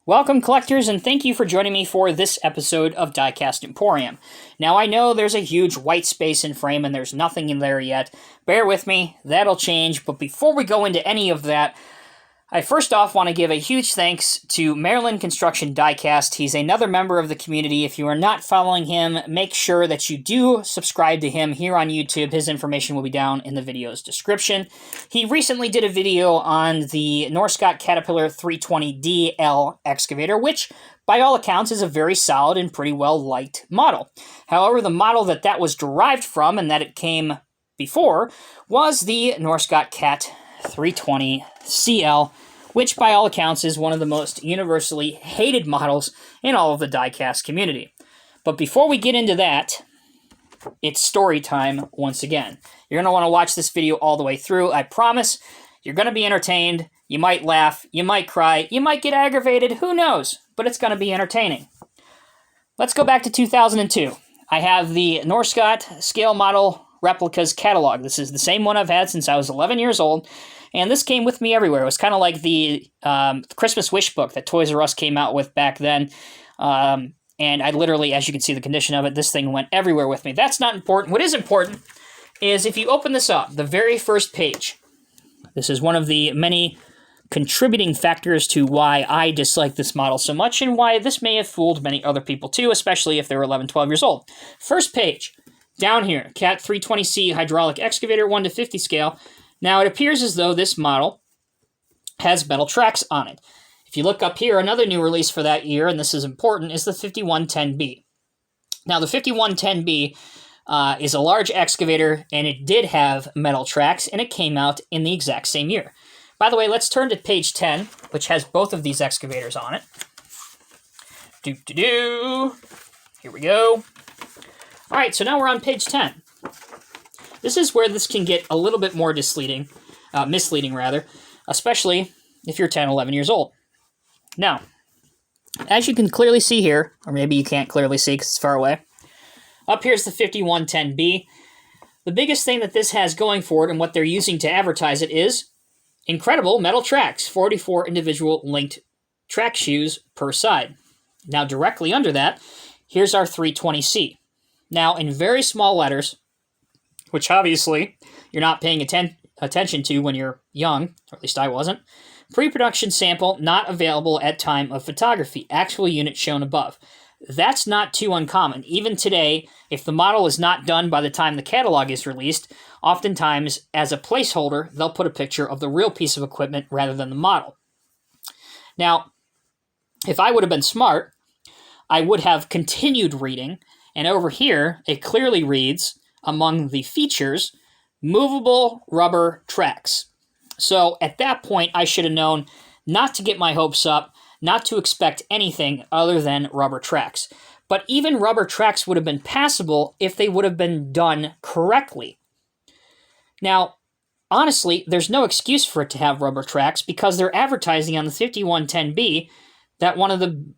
Welcome, collectors, and thank you for joining me for this episode of Diecast Emporium. Now, I know there's a huge white space in frame and there's nothing in there yet. Bear with me, that'll change, but before we go into any of that, I first off want to give a huge thanks to Maryland Construction Diecast. He's another member of the community. If you are not following him, make sure that you do subscribe to him here on YouTube. His information will be down in the video's description. He recently did a video on the Norscot Caterpillar 320DL excavator, which by all accounts is a very solid and pretty well-liked model. However, the model that was derived from and that it came before was the Norscot Cat 320CL, which by all accounts is one of the most universally hated models in all of the diecast community. But before we get into that, it's story time once again. You're going to want to watch this video all the way through. I promise you're going to be entertained. You might laugh, you might cry, you might get aggravated, who knows? But it's going to be entertaining. Let's go back to 2002. I have the Norscot scale model replicas catalog. This is the same one I've had since I was 11 years old, and this came with me everywhere. It was kind of like the Christmas wish book that Toys R Us came out with back then, and I literally, as you can see the condition of it, this thing went everywhere with me. That's not important. What is important is if you open this up, the very first page. This is one of the many contributing factors to why I dislike this model so much and why this may have fooled many other people too, especially if they were 11, 12 years old. First page. Down here, Cat 320C hydraulic excavator 1 to 50 scale. Now it appears as though this model has metal tracks on it. If you look up here, another new release for that year, and this is important, is the 5110B. Now the 5110B is a large excavator, and it did have metal tracks, and it came out in the exact same year. By the way, let's turn to page 10, which has both of these excavators on it. Here we go. All right, so now we're on page 10. This is where this can get a little bit more misleading, especially if you're 10, 11 years old. Now, as you can clearly see here, or maybe you can't clearly see because it's far away, up here's the 5110B. The biggest thing that this has going for it and what they're using to advertise it is incredible metal tracks, 44 individual linked track shoes per side. Now, directly under that, here's our 320C. Now, in very small letters, which obviously you're not paying attention to when you're young, or at least I wasn't, pre-production sample not available at time of photography, actual unit shown above. That's not too uncommon. Even today, if the model is not done by the time the catalog is released, oftentimes as a placeholder, they'll put a picture of the real piece of equipment rather than the model. Now, if I would have been smart, I would have continued reading. And over here, it clearly reads, among the features, movable rubber tracks. So at that point, I should have known not to get my hopes up, not to expect anything other than rubber tracks. But even rubber tracks would have been passable if they would have been done correctly. Now, honestly, there's no excuse for it to have rubber tracks because they're advertising on the 5110B that one of the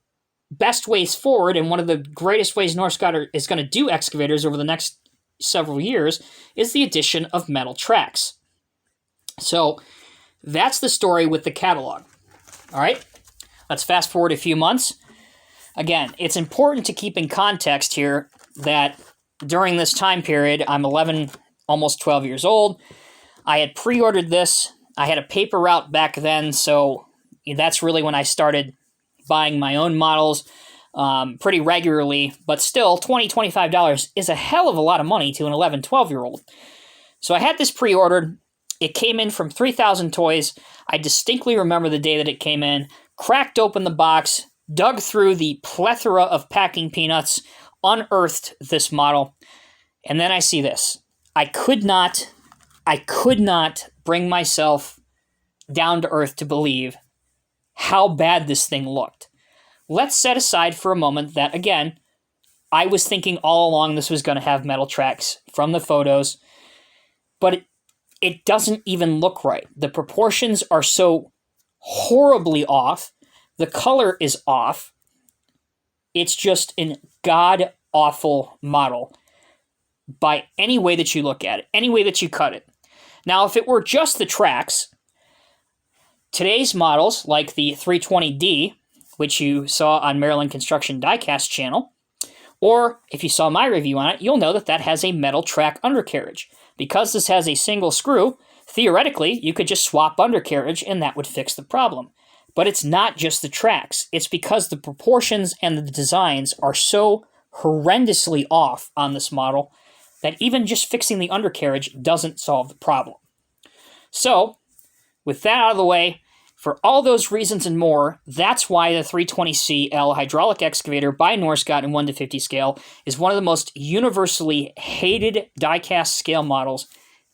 best ways forward and one of the greatest ways Norscot is going to do excavators over the next several years is the addition of metal tracks. So that's the story with the catalog. All right, let's fast forward a few months. Again, it's important to keep in context here that during this time period, I'm 11, almost 12 years old. I had pre-ordered this. I had a paper route back then, so that's really when I started buying my own models pretty regularly, but still $20, $25 is a hell of a lot of money to an 11, 12-year-old. So I had this pre-ordered. It came in from 3,000 Toys. I distinctly remember the day that it came in, cracked open the box, dug through the plethora of packing peanuts, unearthed this model, and then I see this. I could not bring myself down to earth to believe how bad this thing looked. Let's set aside for a moment that, again, I was thinking all along this was going to have metal tracks from the photos, but it doesn't even look right. The proportions are so horribly off. The color is off. It's just a god-awful model by any way that you look at it, any way that you cut it. Now, if it were just the tracks, today's models, like the 320D, which you saw on Maryland Construction Diecast channel, or if you saw my review on it, you'll know that that has a metal track undercarriage. Because this has a single screw, theoretically, you could just swap undercarriage and that would fix the problem. But it's not just the tracks. It's because the proportions and the designs are so horrendously off on this model that even just fixing the undercarriage doesn't solve the problem. So, with that out of the way, for all those reasons and more, that's why the 320CL hydraulic excavator by Norscot in 1:50 scale is one of the most universally hated die-cast scale models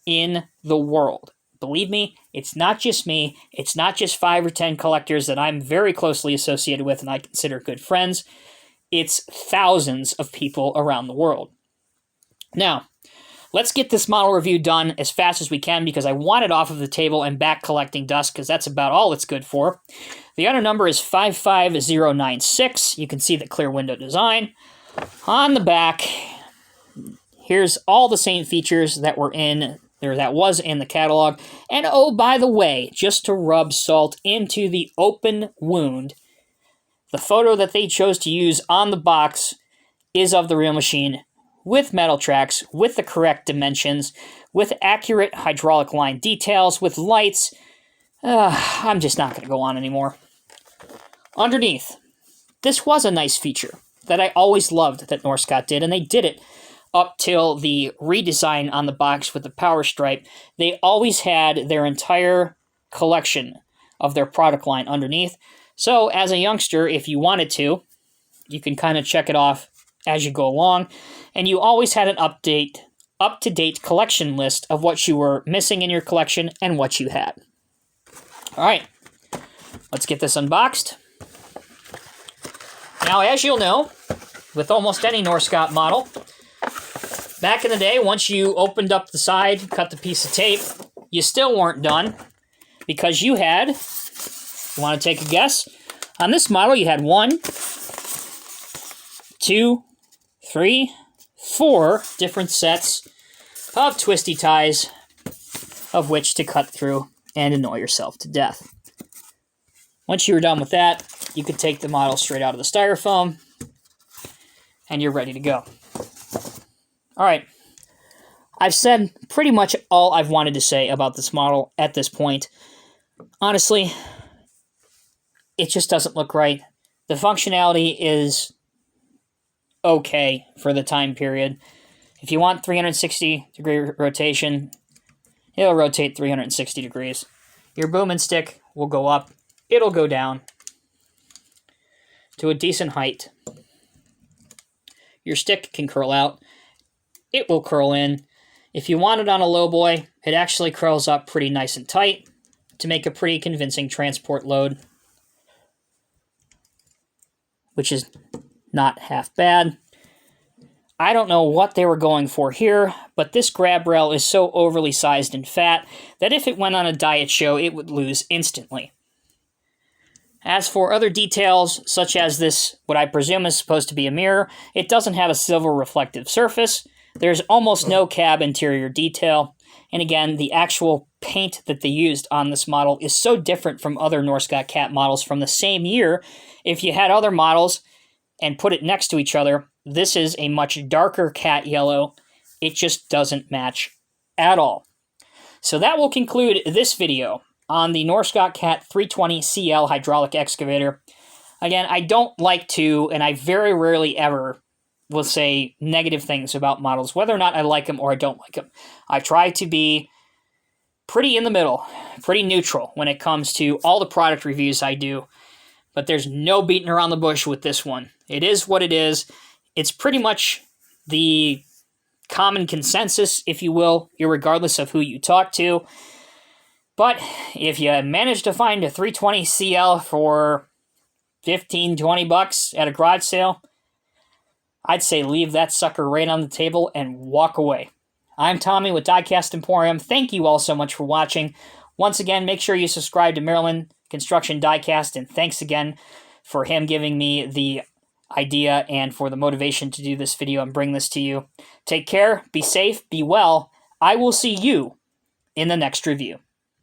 in the world. Believe me, it's not just me. It's not just 5 or 10 collectors that I'm very closely associated with and I consider good friends. It's thousands of people around the world. Now, let's get this model review done as fast as we can because I want it off of the table and back collecting dust because that's about all it's good for. The order number is 55096. You can see the clear window design. On the back, here's all the same features that were in there that was in the catalog. And oh, by the way, just to rub salt into the open wound, the photo that they chose to use on the box is of the real machine with metal tracks, with the correct dimensions, with accurate hydraulic line details, with lights. I'm just not going to go on anymore. Underneath, this was a nice feature that I always loved that Norscot did, and they did it up till the redesign on the box with the power stripe. They always had their entire collection of their product line underneath. So as a youngster, if you wanted to, you can kind of check it off as you go along. And you always had an up-to-date collection list of what you were missing in your collection and what you had. All right, let's get this unboxed. Now, as you'll know, with almost any Norscot model, back in the day, once you opened up the side, cut the piece of tape, you still weren't done because you had, you want to take a guess? On this model, you had 1, 2, 3, 4 different sets of twisty ties of which to cut through and annoy yourself to death. Once you were done with that, you could take the model straight out of the styrofoam and you're ready to go. All right, I've said pretty much all I've wanted to say about this model at this point. Honestly, it just doesn't look right. The functionality is okay for the time period. If you want 360-degree rotation, it'll rotate 360 degrees. Your boom and stick will go up. It'll go down to a decent height. Your stick can curl out. It will curl in. If you want it on a low boy, it actually curls up pretty nice and tight to make a pretty convincing transport load, which is not half bad. I don't know what they were going for here, but this grab rail is so overly sized and fat that if it went on a diet show, it would lose instantly. As for other details, such as this, what I presume is supposed to be a mirror, it doesn't have a silver reflective surface. There's almost no cab interior detail. And again, the actual paint that they used on this model is so different from other Norscot Cat models from the same year. If you had other models and put it next to each other, this is a much darker cat yellow. It just doesn't match at all. So that will conclude this video on the Norscot Cat 320CL hydraulic excavator. Again, I don't like to, and I very rarely ever will say negative things about models, whether or not I like them or I don't like them. I try to be pretty in the middle, pretty neutral when it comes to all the product reviews I do, but there's no beating around the bush with this one. It is what it is. It's pretty much the common consensus, if you will, regardless of who you talk to. But if you manage to find a 320CL for $15-20 at a garage sale, I'd say leave that sucker right on the table and walk away. I'm Tommy with Diecast Emporium. Thank you all so much for watching. Once again, make sure you subscribe to Maryland Construction Diecast, and thanks again for him giving me the idea and for the motivation to do this video and bring this to you. Take care, be safe, be well. I will see you in the next review.